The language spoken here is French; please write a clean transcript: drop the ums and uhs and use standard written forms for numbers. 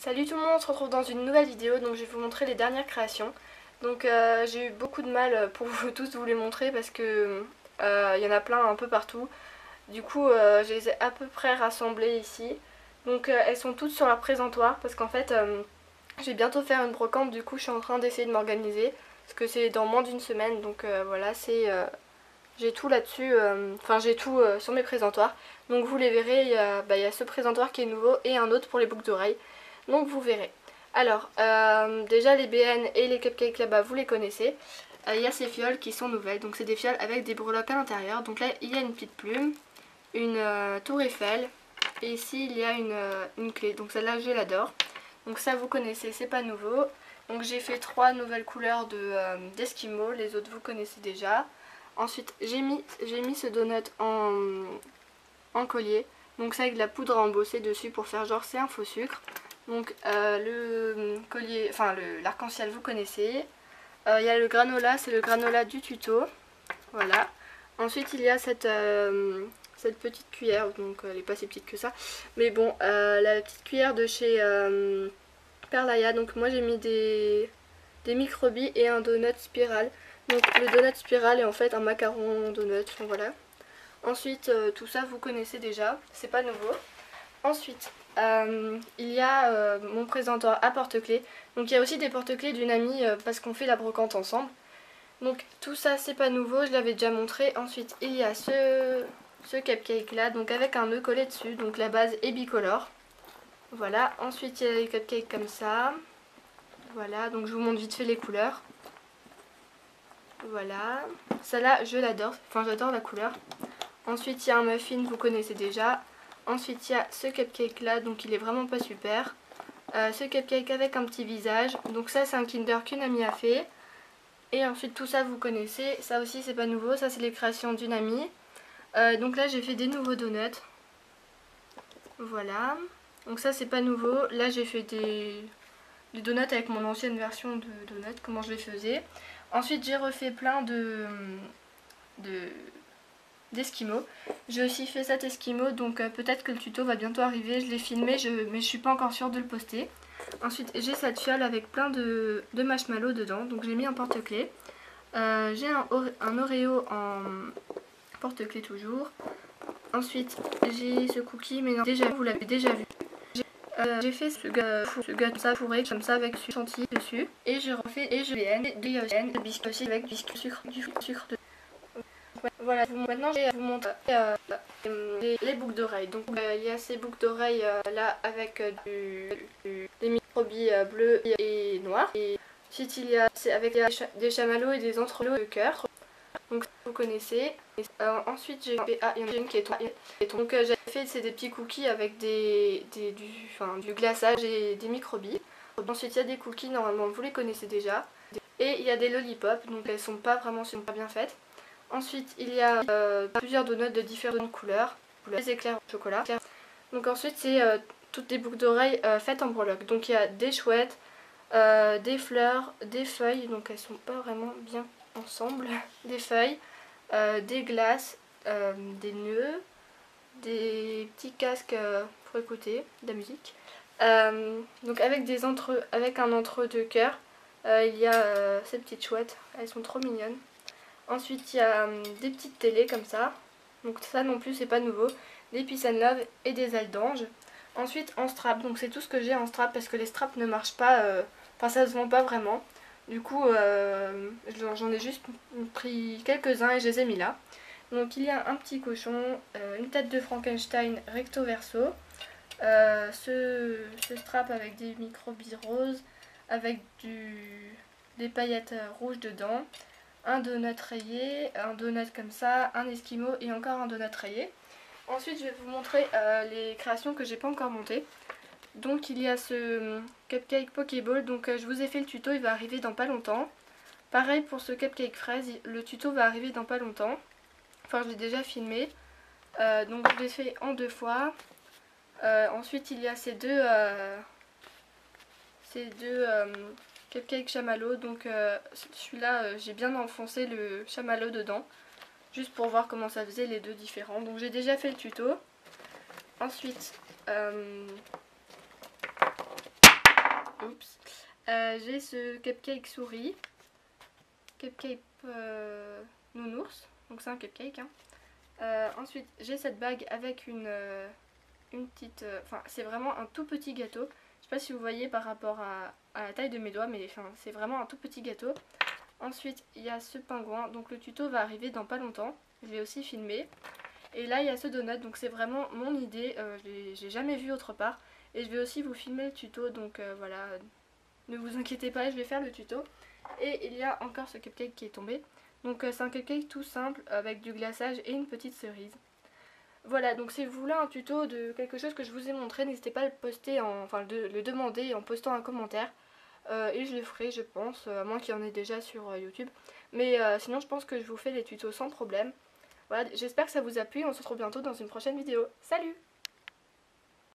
Salut tout le monde, on se retrouve dans une nouvelle vidéo. Donc je vais vous montrer les dernières créations. Donc j'ai eu beaucoup de mal pour vous tous vous les montrer parce que il y en a plein un peu partout. Du coup je les ai à peu près rassemblées ici. Donc elles sont toutes sur leur présentoir parce qu'en fait je vais bientôt faire une brocante. Du coup je suis en train d'essayer de m'organiser parce que c'est dans moins d'une semaine. Donc voilà, c'est j'ai tout là-dessus, enfin j'ai tout sur mes présentoirs. Donc vous les verrez, il y a ce présentoir qui est nouveau et un autre pour les boucles d'oreilles. Donc vous verrez. Alors, déjà les BN et les cupcakes là-bas, vous les connaissez. Il y a ces fioles qui sont nouvelles, donc c'est des fioles avec des breloques à l'intérieur. Donc là, il y a une petite plume, une tour Eiffel, et ici il y a une clé. Donc celle-là, je l'adore. Donc ça, vous connaissez, c'est pas nouveau. Donc j'ai fait 3 nouvelles couleurs d'Eskimo, les autres vous connaissez déjà. Ensuite, j'ai mis ce donut en collier. Donc ça avec de la poudre à embosser dessus pour faire genre c'est un faux sucre. Donc le collier, enfin l'arc-en-ciel vous connaissez. Il y a le granola, c'est le granola du tuto. Voilà. Ensuite il y a cette petite cuillère, donc elle n'est pas si petite que ça. Mais bon, la petite cuillère de chez Perlaya. Donc moi j'ai mis des microbilles et un donut spirale. Donc le donut spirale est en fait un macaron donut, enfin voilà. Ensuite tout ça vous connaissez déjà, c'est pas nouveau. Ensuite il y a mon présentoir à porte-clés. Donc il y a aussi des porte-clés d'une amie parce qu'on fait la brocante ensemble. Donc tout ça c'est pas nouveau, je l'avais déjà montré. Ensuite il y a ce cupcake là, donc avec un nœud collé dessus, donc la base est bicolore. Voilà, ensuite il y a les cupcakes comme ça. Voilà, donc je vous montre vite fait les couleurs. Voilà, celle-là je l'adore, enfin j'adore la couleur. Ensuite il y a un muffin, vous connaissez déjà. Ensuite il y a ce cupcake là, donc il est vraiment pas super. Ce cupcake avec un petit visage, donc ça c'est un Kinder qu'une amie a fait. Et ensuite tout ça vous connaissez, ça aussi c'est pas nouveau, ça c'est les créations d'une amie. Donc là j'ai fait des nouveaux donuts. Voilà, donc ça c'est pas nouveau. Là j'ai fait des donuts avec mon ancienne version de donuts, comment je les faisais. Ensuite j'ai refait plein d'esquimaux. J'ai aussi fait cet esquimau, donc peut-être que le tuto va bientôt arriver. Je l'ai filmé, mais je suis pas encore sûre de le poster. Ensuite j'ai cette fiole avec plein de marshmallows dedans, donc j'ai mis un porte-clés. J'ai un Oreo en porte-clés toujours. Ensuite j'ai ce cookie, mais non, déjà vous l'avez déjà vu. J'ai fait ce gâteau fourré comme ça avec du chantilly dessus. Et j'ai refait des biscuits aussi avec du sucre de. Voilà, maintenant je vais vous montrer les boucles d'oreilles. Donc il y a ces boucles d'oreilles là avec des microbilles bleues et noires. Et ensuite il y a avec des chamallows et des entrelacs de cœur. Donc vous connaissez. Ensuite j'ai fait, il y en a une qui est tombée. Donc j'ai fait c'est des petits cookies avec du glaçage et des microbilles. Ensuite il y a des cookies, normalement vous les connaissez déjà. Et il y a des lollipops, donc elles sont pas bien faites. Ensuite il y a plusieurs donuts de différentes couleurs, des éclairs au chocolat. Donc ensuite c'est toutes des boucles d'oreilles faites en breloque. Donc il y a des chouettes, des fleurs, des feuilles, donc elles sont pas vraiment bien ensemble, des feuilles, des glaces, des nœuds, des petits casques pour écouter de la musique. Donc avec un entre-deux cœur, il y a ces petites chouettes, elles sont trop mignonnes. Ensuite il y a des petites télés comme ça, donc ça non plus c'est pas nouveau, des peace and love et des ailes d'ange. Ensuite en strap, donc c'est tout ce que j'ai en strap parce que les straps ne marchent pas, enfin ça se vend pas vraiment. Du coup j'en ai juste pris quelques-uns et je les ai mis là. Donc il y a un petit cochon, une tête de Frankenstein recto verso, ce strap avec des microbilles roses, avec des paillettes rouges dedans, un donut rayé, un donut comme ça, un esquimau et encore un donut rayé. Ensuite je vais vous montrer les créations que j'ai pas encore montées. Donc il y a ce cupcake Pokéball, donc je vous ai fait le tuto, il va arriver dans pas longtemps. Pareil pour ce cupcake fraise, le tuto va arriver dans pas longtemps. Enfin je l'ai déjà filmé, donc je l'ai fait en 2 fois. Ensuite il y a ces deux cupcakes chamallow, donc celui-là j'ai bien enfoncé le chamallow dedans. Juste pour voir comment ça faisait les deux différents. Donc j'ai déjà fait le tuto. Ensuite Oups. J'ai ce cupcake souris. Cupcake nounours. Donc c'est un cupcake. Hein. Ensuite j'ai cette bague avec une petite... Enfin c'est vraiment un tout petit gâteau. Je sais pas si vous voyez par rapport à la taille de mes doigts, mais enfin, c'est vraiment un tout petit gâteau. Ensuite il y a ce pingouin. Donc le tuto va arriver dans pas longtemps. Je vais aussi filmer. Et là il y a ce donut. Donc c'est vraiment mon idée. J'ai jamais vu autre part. Et je vais aussi vous filmer le tuto. Donc voilà. Ne vous inquiétez pas, je vais faire le tuto. Et il y a encore ce cupcake qui est tombé. Donc c'est un cupcake tout simple avec du glaçage et une petite cerise. Voilà, donc si vous voulez un tuto de quelque chose que je vous ai montré, n'hésitez pas à le poster, enfin le demander en postant un commentaire. Et je le ferai, je pense, à moins qu'il y en ait déjà sur YouTube. Mais sinon, je pense que je vous fais les tutos sans problème. Voilà, j'espère que ça vous a plu. On se retrouve bientôt dans une prochaine vidéo. Salut!